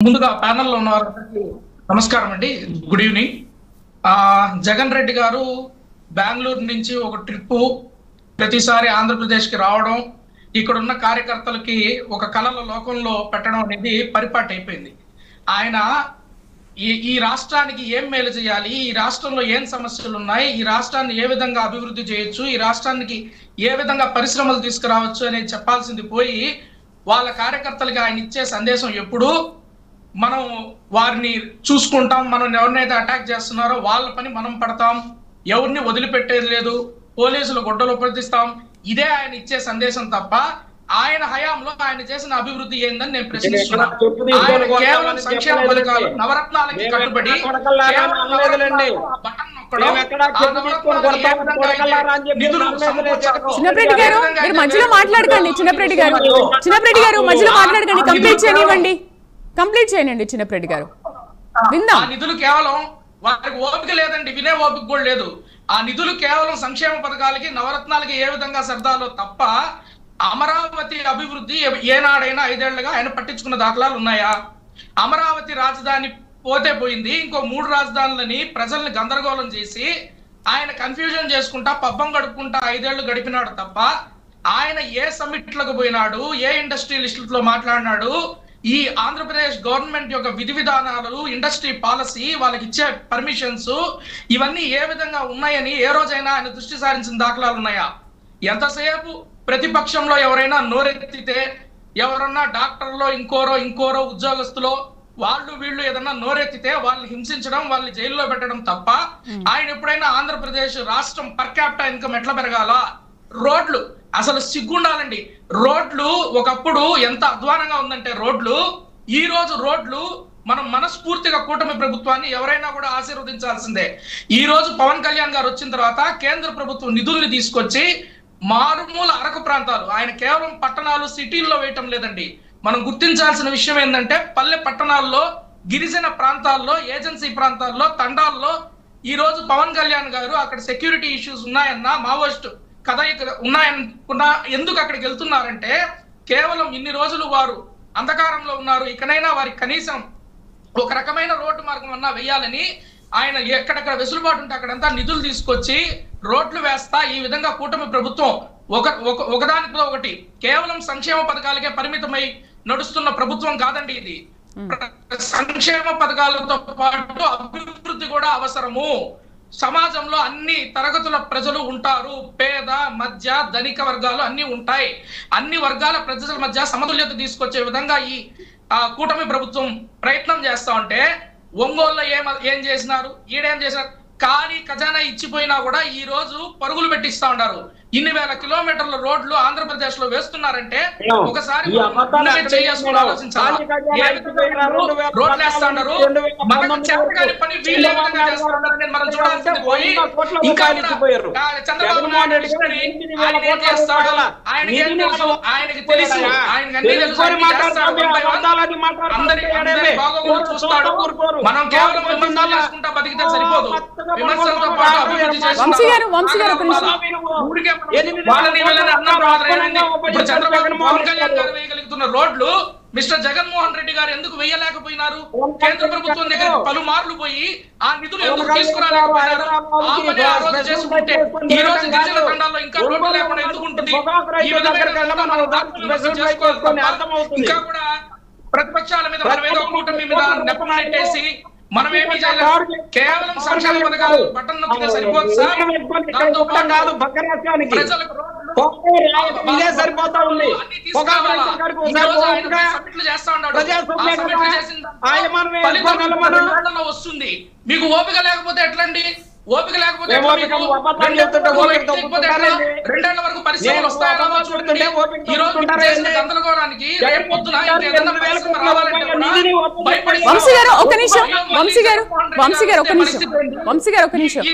ముందుగా ప్యానెల్లో ఉన్న వారందరికీ నమస్కారం అండి. Good evening. జగన్ రెడ్డి గారు బెంగళూరు నుంచి ఒక ట్రిప్పు ప్రతిసారి ఆంధ్రప్రదేశ్కి రావడం, ఇక్కడ ఉన్న కార్యకర్తలకి ఒక కళల లోకంలో పెట్టడం అనేది పరిపాటి అయిపోయింది. ఆయన ఈ రాష్ట్రానికి ఏం మేలు చేయాలి, ఈ రాష్ట్రంలో ఏం సమస్యలు ఉన్నాయి, ఈ రాష్ట్రాన్ని ఏ విధంగా అభివృద్ధి చేయొచ్చు, ఈ రాష్ట్రానికి ఏ విధంగా పరిశ్రమలు తీసుకురావచ్చు అనేది చెప్పాల్సింది పోయి వాళ్ళ కార్యకర్తలకి ఆయన ఇచ్చే సందేశం ఎప్పుడు మనం వారిని చూసుకుంటాం, మనం ఎవరినైతే అటాక్ చేస్తున్నారో వాళ్ళ పని మనం పడతాం, ఎవరిని వదిలిపెట్టేది లేదు, పోలీసులు గొడ్డలు ఉపయోగిస్తాం, ఇదే ఆయన ఇచ్చే సందేశం తప్ప ఆయన హయాంలో ఆయన చేసిన అభివృద్ధి ఏందని నేను ప్రశ్నిస్తున్నాను. ఆయన కేవలం సంక్షేమ పథకాలు నవరత్నాలకి కట్టుబడి చిన్నప్రెడ్డి గారు మీరు మధ్యలో మాట్లాడకండి. చిన్నప్రెడ్డి గారు మధ్యలో మాట్లాడకండి. కంప్లీట్ చేయండి చిన్నప్రెడ్డి గారు. విందాం. నిధులు కేవలం వారికి ఓపిక లేదండి, వినే ఓపిక కూడా లేదు. ఆ నిధులు కేవలం సంక్షేమ పథకాలకి నవరత్నాలకి ఏ విధంగా సర్దాలో తప్ప అమరావతి అభివృద్ధి ఏనాడైనా 5 ఏళ్లుగా ఆయన పట్టించుకున్న దాఖలాలు ఉన్నాయా? అమరావతి రాజధాని పోతే పోయింది, ఇంకో 3 రాజధానులని ప్రజల్ని గందరగోళం చేసి ఆయన కన్ఫ్యూజన్ చేసుకుంటా పబ్బం గడుపుకుంటా 5 ఏళ్లు గడిపినాడు తప్ప ఆయన ఏ సమ్మిట్లకు పోయినాడు, ఏ ఇండస్ట్రియలిస్టులతో మాట్లాడినాడు, ఈ ఆంధ్రప్రదేశ్ గవర్నమెంట్ యొక్క విధి విధానాలు, ఇండస్ట్రీ పాలసీ, వాళ్ళకి ఇచ్చే పర్మిషన్స్ ఇవన్నీ ఏ విధంగా ఉన్నాయని ఏ రోజైనా ఆయన దృష్టి సారించిన దాఖలాలు ఉన్నాయా? ఎంతసేపు ప్రతిపక్షంలో ఎవరైనా నోరెత్తితే, ఎవరన్నా డాక్టర్లో ఇంకోరో ఉద్యోగస్తులో వీళ్ళు ఏదన్నా నోరెత్తితే వాళ్ళని హింసించడం, వాళ్ళని జైల్లో పెట్టడం తప్ప ఆయన ఎప్పుడైనా ఆంధ్రప్రదేశ్ రాష్ట్రం పర్ క్యాపిటల్ ఇన్కమ్ ఎట్లా పెరగాల, రోడ్లు అసలు సిగ్గుండాలండి. రోడ్లు ఒకప్పుడు ఎంత అధ్వానంగా ఉందంటే ఈ రోజు రోడ్లు మనం మనస్ఫూర్తిగా కూటమి ప్రభుత్వాన్ని ఎవరైనా కూడా ఆశీర్వదించాల్సిందే. ఈ రోజు పవన్ కళ్యాణ్ గారు వచ్చిన తర్వాత కేంద్ర ప్రభుత్వం నిధుల్ని తీసుకొచ్చి మారుమూల అరకు ప్రాంతాలు, ఆయన కేవలం పట్టణాలు సిటీల్లో వేయటం లేదండి. మనం గుర్తించాల్సిన విషయం ఏంటంటే పల్లె పట్టణాల్లో, గిరిజన ప్రాంతాల్లో, ఏజెన్సీ ప్రాంతాల్లో, తండాల్లో ఈ రోజు పవన్ కళ్యాణ్ గారు అక్కడ సెక్యూరిటీ ఇష్యూస్ ఉన్నాయన్నా, మావోయిస్ట్ కదయిక ఉన్నాయనుకున్నా ఎందుకు అక్కడికి వెళ్తున్నారంటే కేవలం ఇన్ని రోజులు వారు అంధకారంలో ఉన్నారు, ఇకనైనా వారికి కనీసం ఒక రకమైన రోడ్డు మార్గం అన్నా వేయాలని ఆయన ఎక్కడెక్కడ వెసులుబాటు ఉంటే అక్కడంతా నిధులు తీసుకొచ్చి రోడ్లు వేస్తా ఈ విధంగా కూటమి ప్రభుత్వం ఒకదానితో ఒకటి కేవలం సంక్షేమ పథకాలకే పరిమితమై నడుస్తున్న ప్రభుత్వం కాదండి ఇది. సంక్షేమ పథకాలతో పాటు అభివృద్ధి కూడా అవసరము. సమాజంలో అన్ని తరగతుల ప్రజలు ఉంటారు, పేద మధ్య ధనిక వర్గాలు అన్ని ఉంటాయి. అన్ని వర్గాల ప్రజల మధ్య సమతుల్యత తీసుకొచ్చే విధంగా ఈ కూటమి ప్రభుత్వం ప్రయత్నం చేస్తా ఉంటే ఒంగోలులో ఏం చేసినారు, ఈడేం చేసినారు, ఖాళీ ఖజానా ఇచ్చిపోయినా కూడా ఈ రోజు పరుగులు పెట్టిస్తా ఉన్నారు. ఇన్ని వేల కిలోమీటర్ల రోడ్లు ఆంధ్రప్రదేశ్ లో వేస్తున్నారంటే ఒకసారి రోడ్లు వేస్తా ఉన్నారు. మనకు చేతగాని పని వీళ్ళు ఏ విధంగా చేస్తా ఉన్నారని మనం చూడాల్సింది పోయి ఇంకా చంద్రబాబు నాయుడు ఆయన ఏం చేస్తాడు, ఆయనకి ఏం తెలుసు, ఆయనకి తెలుసు, ఆయనకి అన్ని తెలుసు, అందరి బాగోగులు చూస్తాడు. మనం కేవలం విమర్శలు చేసుకుంటా బతికితే సరిపోదు, విమర్శలతో పాటు అభివృద్ధి వేయగలుగుతున్న రోడ్లు మిస్టర్ జగన్మోహన్ రెడ్డి గారు ఎందుకు వేయలేకపోయినారు? కేంద్ర ప్రభుత్వం దగ్గర పలుమార్లు పోయి ఆ నిధులు ఎందుకు తీసుకురాలేకపోయినారు? ఆ పని ఆ రోజు చేసుకుంటే ఈ రోజు గిరిజన తండాల్లో ఇంకా రోడ్లు లేకుండా ఎందుకు ఉంటుంది? ఈ ఇంకా కూడా ప్రతిపక్షాల మీద మనం ఏదో కూటమి మీద నెపం నెట్టేసి మనమేమీ చేయలేదు. కేవలం సంక్షేమ పథకాలు బటన్ నొక్కితే సరిపోదు సార్. దాంతో పాటు ప్రజలకు ఇదే సరిపోతా ఉంది. వస్తుంది. మీకు ఓపిక లేకపోతే ఎట్లండి? ఓపిక లేకపోతే 2 ఏళ్ల వరకు పరిశ్రమలు వస్తాయో చూడండి. ఈ రోజు గందరగోళానికి రేపు పొద్దున వంశీ గారు ఒక నిమిషం